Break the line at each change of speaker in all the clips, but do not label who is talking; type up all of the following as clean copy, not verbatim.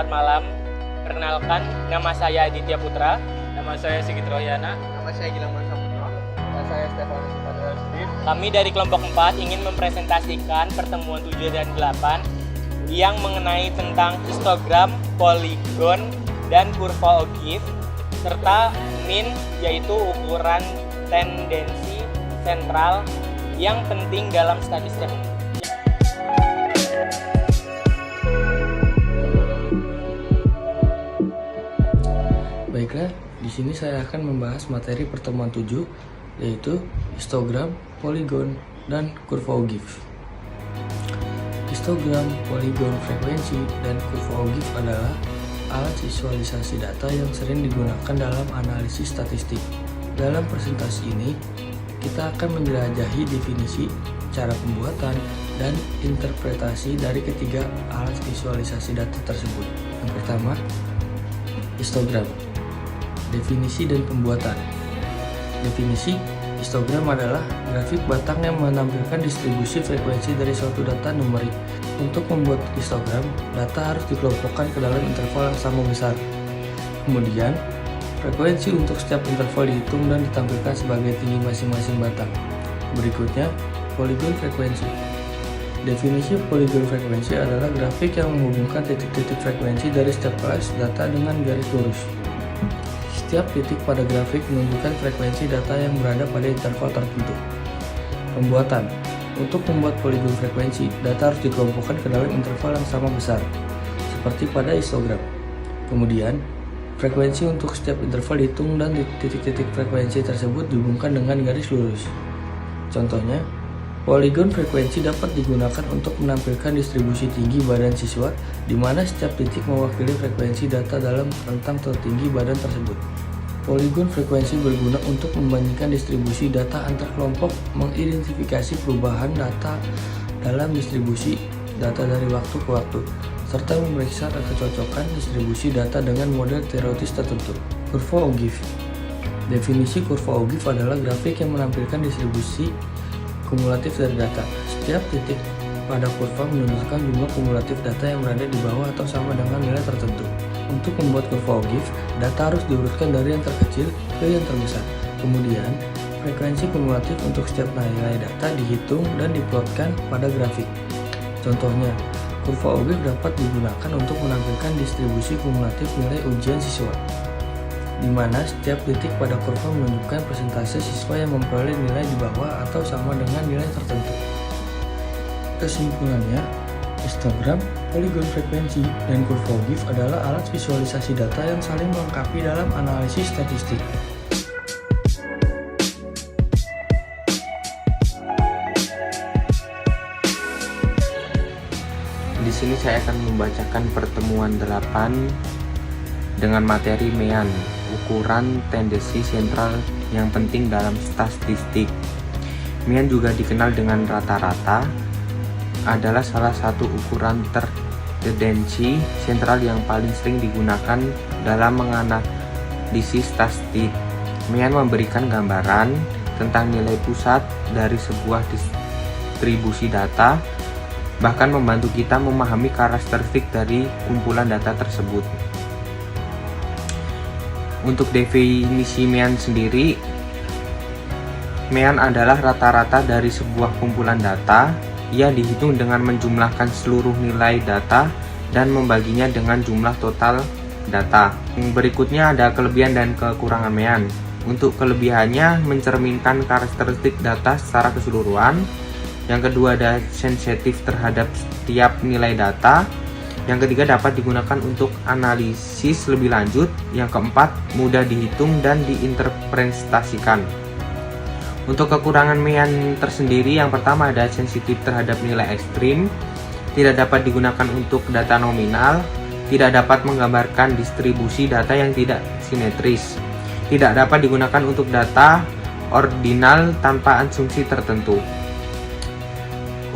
selamat malam. Perkenalkan, nama saya Aditya Putra.
Nama saya Sigit Rohyana.
Nama saya Gilang Mansaputra. Nama saya Stefanus Imanuel Steve.
Kami dari kelompok 4 ingin mempresentasikan pertemuan 7 dan 8 yang mengenai tentang histogram, poligon, dan kurva O'Keefe, serta min, yaitu ukuran tendensi sentral yang penting dalam statistik.
Baiklah, di sini saya akan membahas materi pertemuan 7, yaitu histogram, poligon, dan kurva O'Keefe. Histogram, poligon, frekuensi, dan kurva O'Keefe adalah alat visualisasi data yang sering digunakan dalam analisis statistik. Dalam presentasi ini, kita akan menjelajahi definisi, cara pembuatan, dan interpretasi dari ketiga alat visualisasi data tersebut. Yang pertama, histogram. Definisi dan pembuatan. Definisi, histogram adalah grafik batang yang menampilkan distribusi frekuensi dari suatu data numerik. Untuk membuat histogram, data harus dikelompokkan ke dalam interval yang sama besar. Kemudian, frekuensi untuk setiap interval dihitung dan ditampilkan sebagai tinggi masing-masing batang. Berikutnya, poligon frekuensi. Definisi poligon frekuensi adalah grafik yang menghubungkan titik-titik frekuensi dari setiap kelas data dengan garis lurus. Setiap titik pada grafik menunjukkan frekuensi data yang berada pada interval tertentu. Pembuatan. Untuk membuat poligon frekuensi, data harus dikelompokkan ke dalam interval yang sama besar, seperti pada histogram. Kemudian, frekuensi untuk setiap interval dihitung dan titik-titik frekuensi tersebut dihubungkan dengan garis lurus. Contohnya, poligon frekuensi dapat digunakan untuk menampilkan distribusi tinggi badan siswa, di mana setiap titik mewakili frekuensi data dalam rentang tertinggi badan tersebut. Poligon frekuensi berguna untuk membandingkan distribusi data antar kelompok, mengidentifikasi perubahan data dalam distribusi data dari waktu ke waktu, serta memeriksa kecocokan distribusi data dengan model teoritis tertentu. Kurva O'Keefe. Definisi kurva O'Keefe adalah grafik yang menampilkan distribusi kumulatif dari data. Setiap titik pada kurva menunjukkan jumlah kumulatif data yang berada di bawah atau sama dengan nilai tertentu. Untuk membuat kurva O'Keefe, data harus diurutkan dari yang terkecil ke yang terbesar. Kemudian, frekuensi kumulatif untuk setiap nilai data dihitung dan diplotkan pada grafik. Contohnya, kurva O'Keefe dapat digunakan untuk menampilkan distribusi kumulatif nilai ujian siswa, di mana setiap titik pada kurva menunjukkan persentase siswa yang memperoleh nilai di bawah atau sama dengan nilai tertentu. Kesimpulannya, histogram, poligon frekuensi, dan kurva O'Keefe adalah alat visualisasi data yang saling melengkapi dalam analisis statistik.
Di sini saya akan membacakan pertemuan 8 dengan materi MEAN, ukuran tendensi sentral yang penting dalam statistik. MEAN juga dikenal dengan rata-rata, adalah salah satu ukuran tendensi sentral yang paling sering digunakan dalam menganalisis statistik. MEAN memberikan gambaran tentang nilai pusat dari sebuah distribusi data, bahkan membantu kita memahami karakteristik dari kumpulan data tersebut. Untuk definisi MEAN sendiri, MEAN adalah rata-rata dari sebuah kumpulan data. Ia dihitung dengan menjumlahkan seluruh nilai data dan membaginya dengan jumlah total data. Berikutnya ada kelebihan dan kekurangan MEAN. Untuk kelebihannya mencerminkan karakteristik data secara keseluruhan. Yang kedua ada sensitif terhadap setiap nilai data. Yang ketiga dapat digunakan untuk analisis lebih lanjut. Yang keempat mudah dihitung dan diinterpretasikan. Untuk kekurangan MEAN tersendiri, yang pertama ada sensitif terhadap nilai ekstrim, tidak dapat digunakan untuk data nominal, tidak dapat menggambarkan distribusi data yang tidak simetris, tidak dapat digunakan untuk data ordinal tanpa asumsi tertentu.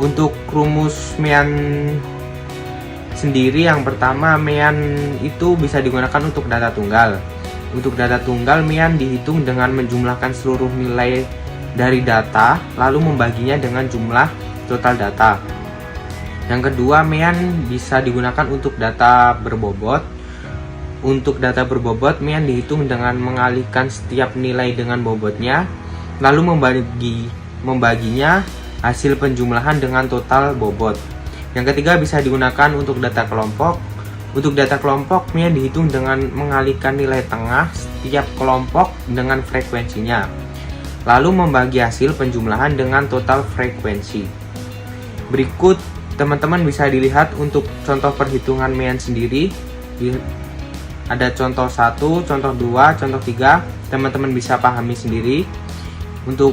Untuk rumus MEAN sendiri, yang pertama MEAN itu bisa digunakan untuk data tunggal. Untuk data tunggal, MEAN dihitung dengan menjumlahkan seluruh nilai dari data lalu membaginya dengan jumlah total data. Yang kedua, MEAN bisa digunakan untuk data berbobot. Untuk data berbobot, MEAN dihitung dengan mengalihkan setiap nilai dengan bobotnya, lalu membaginya hasil penjumlahan dengan total bobot. Yang ketiga, bisa digunakan untuk data kelompok. Untuk data kelompok, MEAN dihitung dengan mengalihkan nilai tengah setiap kelompok dengan frekuensinya, lalu membagi hasil penjumlahan dengan total frekuensi. Berikut teman-teman bisa dilihat untuk contoh perhitungan MEAN sendiri. Ada contoh 1, contoh 2, contoh 3. Teman-teman bisa pahami sendiri. Untuk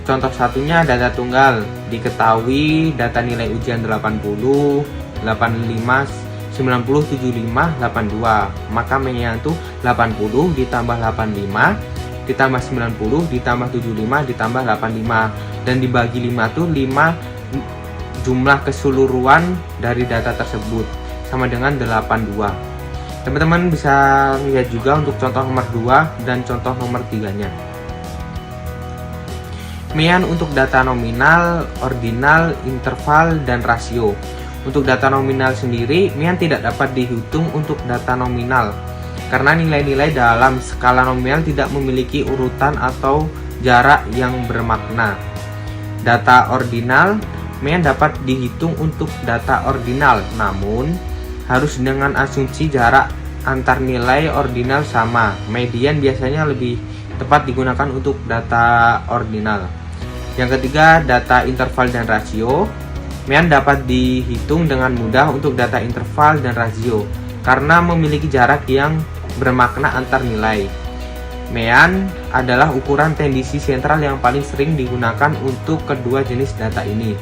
contoh satunya data tunggal. Diketahui data nilai ujian 80, 85, 90, 75, 82. Maka MEAN itu 80 ditambah 85 ditambah 90 ditambah 75 ditambah 85. Dan dibagi 5 itu 5 jumlah keseluruhan dari data tersebut, sama dengan 82. Teman-teman bisa lihat juga untuk contoh nomor 2 dan contoh nomor 3-nya. MEAN untuk data nominal, ordinal, interval, dan rasio. Untuk data nominal sendiri, MEAN tidak dapat dihitung untuk data nominal karena nilai-nilai dalam skala nominal tidak memiliki urutan atau jarak yang bermakna. Data ordinal, MEAN dapat dihitung untuk data ordinal, namun harus dengan asumsi jarak antar nilai ordinal sama. Median biasanya lebih tepat digunakan untuk data ordinal. Yang ketiga, data interval dan rasio. MEAN dapat dihitung dengan mudah untuk data interval dan rasio karena memiliki jarak yang bermakna antar nilai. MEAN adalah ukuran tendensi sentral yang paling sering digunakan untuk kedua jenis data ini.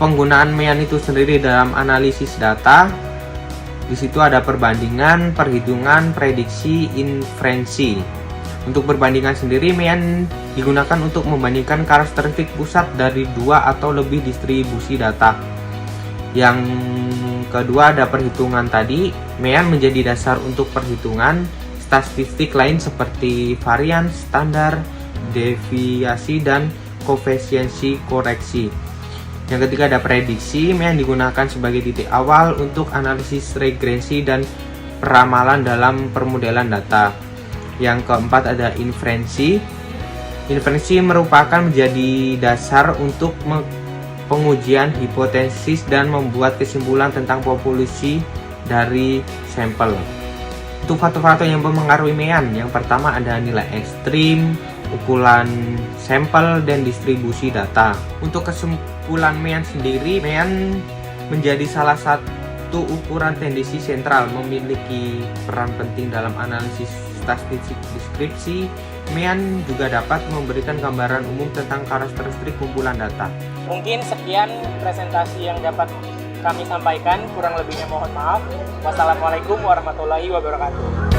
Penggunaan MEAN itu sendiri dalam analisis data, di situ ada perbandingan, perhitungan, prediksi, inferensi. Untuk perbandingan sendiri, MEAN digunakan untuk membandingkan karakteristik pusat dari 2 atau lebih distribusi data. Yang kedua ada perhitungan tadi. MEAN menjadi dasar untuk perhitungan statistik lain seperti varian, standar, deviasi, dan koefisiensi koreksi. Yang ketiga ada prediksi. MEAN digunakan sebagai titik awal untuk analisis regresi dan peramalan dalam permodelan data. Yang keempat ada inferensi. Inferensi merupakan menjadi dasar untuk pengujian hipotesis dan membuat kesimpulan tentang populasi dari sampel. Untuk faktor-faktor yang mempengaruhi MEAN, yang pertama ada nilai ekstrim, ukuran sampel, dan distribusi data. Untuk kesimpulan MEAN sendiri, MEAN menjadi salah satu ukuran tendensi sentral, memiliki peran penting dalam analisis statistik deskripsi. MEAN juga dapat memberikan gambaran umum tentang karakteristik kumpulan data.
Mungkin sekian presentasi yang dapat kami sampaikan, kurang lebihnya mohon maaf. Wassalamualaikum warahmatullahi wabarakatuh.